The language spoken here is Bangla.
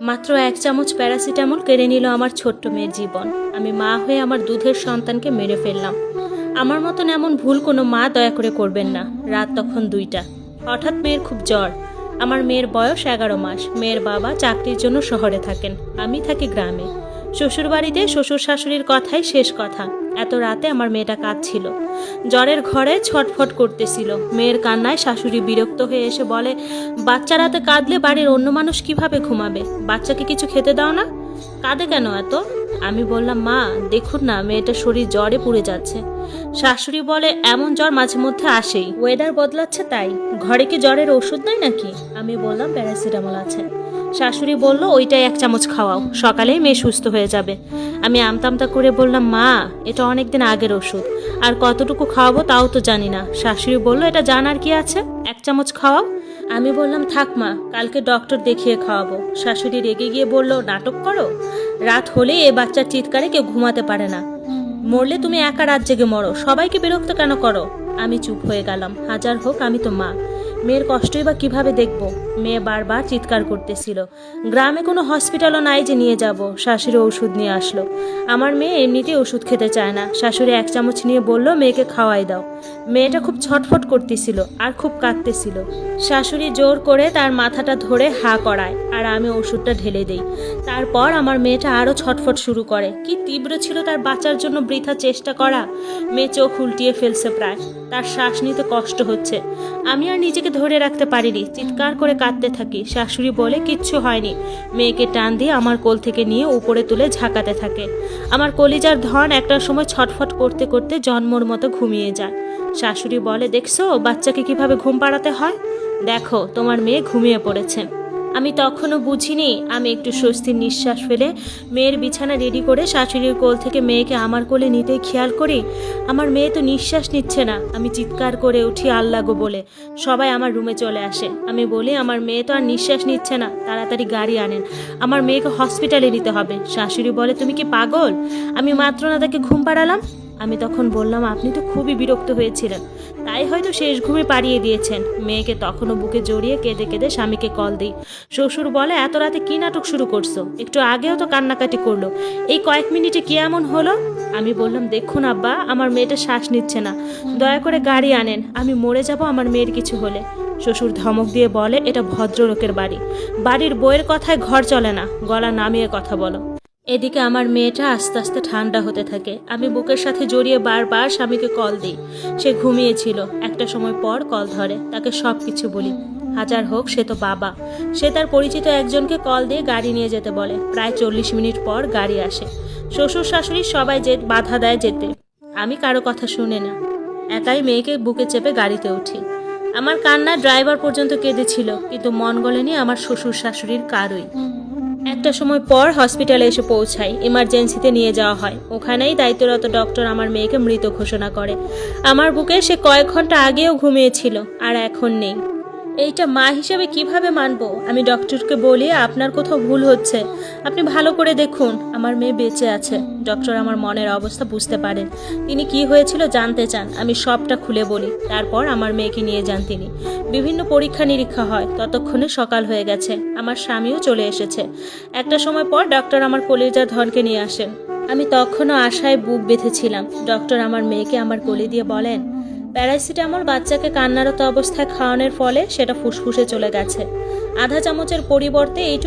মাত্র 1 চামচ প্যারাসিটামল কেড়ে নিল আমার ছোট্ট মেয়ের জীবন। আমি মা হয়ে আমার দুধের সন্তানকে মেরে ফেললাম। আমার মতন এমন ভুল কোনো মা দয়া করে করবেন না। রাত তখন 2টা। হঠাৎ মেয়ের খুব জ্বর। আমার মেয়ের বয়স 11 মাস। মেয়ের বাবা চাকরির জন্য শহরে থাকেন, আমি থাকি গ্রামে। শ্বশুরবাড়িতে শ্বশুর শাশুড়ির কথাই শেষ কথা। এত রাতে আমার মেয়েটা কাঁদছিল, জ্বরের ঘরে ছটফট করতেছিল। মেয়ের কান্নায় শাশুড়ি বিরক্ত হয়ে এসে বলে, বাচ্চা রাতে কাঁদলে বাড়ির অন্য মানুষ কিভাবে ঘুমাবে? বাচ্চাকে কিছু খেতে দাও না? কাঁদে কেন এত? আমি বললাম, মা দেখুন না, মেয়েটার শরীর জ্বরে পুড়ে যাচ্ছে। শাশুড়ি বলে, এমন জ্বর মাঝে মধ্যে আসেই, ওয়েদার বদলাচ্ছে তাই। ঘরে কি জ্বরের ওষুধ নাই নাকি? আমি বললাম, প্যারাসিটামল আছে। শাশুড়ি বলল, ওইটাই 1 চামচ খাওয়াও, সকালেই মেয়ে সুস্থ হয়ে যাবে। আমি আমতামতা করে বললাম, মা এটা অনেকদিন আগের ওষুধ, আর কতটুকু খাওয়াবো তাও তো জানি না। শাশুড়ি বলল, এটা জানার কি আছে, 1 চামচ খাওয়াও। আমি বললাম, থাক মা, কালকে ডক্টর দেখিয়ে খাওয়াবো। শাশুড়ি রেগে গিয়ে বলল, নাটক করো? রাত হলেই এ বাচ্চার চিৎকারে কেউ ঘুমাতে পারে না। মরলে তুমি একা রাত জেগে মরো, সবাইকে বিরক্ত কেন করো? আমি চুপ হয়ে গেলাম। হাজার হোক আমি তো মা, মেয়ের কষ্টই বা কিভাবে দেখব? মেয়ে বারবার চিৎকার করতেছিল। গ্রামে কোনো হসপিটালও নাই যে নিয়ে যাব। শাশুড়ি ওষুধ নিয়ে আসলো। আমার মেয়ে এমনিতেই ওষুধ খেতে চায় না। শাশুড়ি 1 চামচ নিয়ে বলল, মেয়েকে খাওয়াই দাও। মেয়েটা খুব ছটফট করতেছিল আর খুব কাঁদতেছিল। শাশুড়ি জোর করে তার মাথাটা ধরে হা করায়, আর আমি ওষুধটা ঢেলে দেই। তারপর আমার মেয়েটা আরও ছটফট শুরু করে। কি তীব্র ছিল তার বাঁচার জন্য বৃথা চেষ্টা করা। মেয়ে চোখ উল্টিয়ে ফেলছে প্রায়, তার শ্বাস নিতে কষ্ট হচ্ছে। আমি আর নিজেকে ধরে রাখতে পারিনি, চিৎকার করে কাঁদতে থাকি। শাশুড়ি বলে, কিচ্ছু হয়নি। মেয়েকে টান দিয়ে আমার কোল থেকে নিয়ে উপরে তুলে ঝাঁকাতে থাকে। আমার কলিজার ধন একটা সময় ছটফট করতে করতে জন্মর মতো ঘুমিয়ে যায়। শাশুড়ি বলে, দেখছো বাচ্চাকে কিভাবে ঘুম পাড়াতে হয়? দেখো তোমার মেয়ে ঘুমিয়ে পড়েছে। আমি তখনও বুঝিনি। আমি একটু স্বস্তির নিঃশ্বাস ফেলে মেয়ের বিছানা রেডি করে শাশুড়ির কোল থেকে মেয়েকে আমার কোলে নিতেই খেয়াল করি, আমার মেয়ে তো নিঃশ্বাস নিচ্ছে না। আমি চিৎকার করে উঠি, আল্লাহ গো বলে। সবাই আমার রুমে চলে আসে। আমি বলি, আমার মেয়ে তো আর নিঃশ্বাস নিচ্ছে না, তাড়াতাড়ি গাড়ি আনেন, আমার মেয়েকে হসপিটালে নিতে হবে। শাশুড়ি বলে, তুমি কি পাগল? আমি মাত্র না তাকে ঘুম পাড়ালাম। আমি তখন বললাম, আপনি তো খুবই বিরক্ত হয়েছিলেন, তাই হয়তো শেষ ঘুমে পাড়িয়ে দিয়েছেন। মেয়েকে তখনও বুকে জড়িয়ে কেঁদে কেঁদে স্বামীকে কল দিই। শ্বশুর বলে, এত রাতে কি নাটক শুরু করছো? একটু আগেও তো কান্নাকাটি করলো, এই কয়েক মিনিটে কি এমন হলো? আমি বললাম, দেখুন আব্বা, আমার মেয়েটা শ্বাস নিচ্ছে না, দয়া করে গাড়ি আনেন, আমি মরে যাব আমার মেয়ের কিছু হলে। শ্বশুর ধমক দিয়ে বলে, এটা ভদ্রলোকের বাড়ি, বাড়ির বইয়ের কথায় ঘর চলে না, গলা নামিয়ে কথা বলো। এদিকে আমার মেয়েটা আস্তে আস্তে ঠান্ডা হতে থাকে। আমি বুকের সাথে জড়িয়ে বারবার স্বামীকে কল দিই। সে ঘুমিয়েছিল। একটা সময় পর কল ধরে, তাকে সব কিছু বলি। হাজার হোক সে তো বাবা। সে তার পরিচিত একজনকে কল দিয়ে গাড়ি নিয়ে যেতে বলে। প্রায় 40 মিনিট পর গাড়ি আসে। শ্বশুর শাশুড়ি সবাই বাধা দেয় যেতে। আমি কারো কথা শুনে না, একাই মেয়েকে বুকে চেপে গাড়িতে উঠি। আমার কান্নায় ড্রাইভার পর্যন্ত কেঁদেছিল, কিন্তু মন গলেনি আমার শ্বশুর শাশুড়ির কারোই। একটা সময় পর হসপিটালে এসে পৌঁছাই। ইমার্জেন্সিতে নিয়ে যাওয়া হয়। ওখানেই দায়িত্বরত ডক্টর আমার মেয়েকে মৃত ঘোষণা করে। আমার বুকে সে কয়েক ঘন্টা আগেও ঘুমিয়েছিল, আর এখন নেই। এইটা মা হিসেবে কিভাবে মানবো? আমি ডক্টরকে বলি, আপনার কোথাও ভুল হচ্ছে, আপনি ভালো করে দেখুন, আমার মেয়ে বেঁচে আছে। ডক্টর আমার মনের অবস্থা বুঝতে পারেন। তিনি কি হয়েছিল জানতে চান। আমি সবটা খুলে বলি। তারপর আমার মেয়েকে নিয়ে যান তিনি। বিভিন্ন পরীক্ষা নিরীক্ষা হয়। ততক্ষণে সকাল হয়ে গেছে। আমার স্বামীও চলে এসেছে। একটা সময় পর ডক্টর আমার কলিজার ধনকে নিয়ে আসেন। আমি তখনও আশায় বুক বেঁধেছিলাম। ডক্টর আমার মেয়েকে আমার কোলে দিয়ে বলেন, প্যারাসিটামল বাচ্চাকে কান্নারত অবস্থায় খাওয়ানোর ফলে সেটা ফুসফুসে চলে গেছে। আধা চামচের পরিবর্তে এইটুকু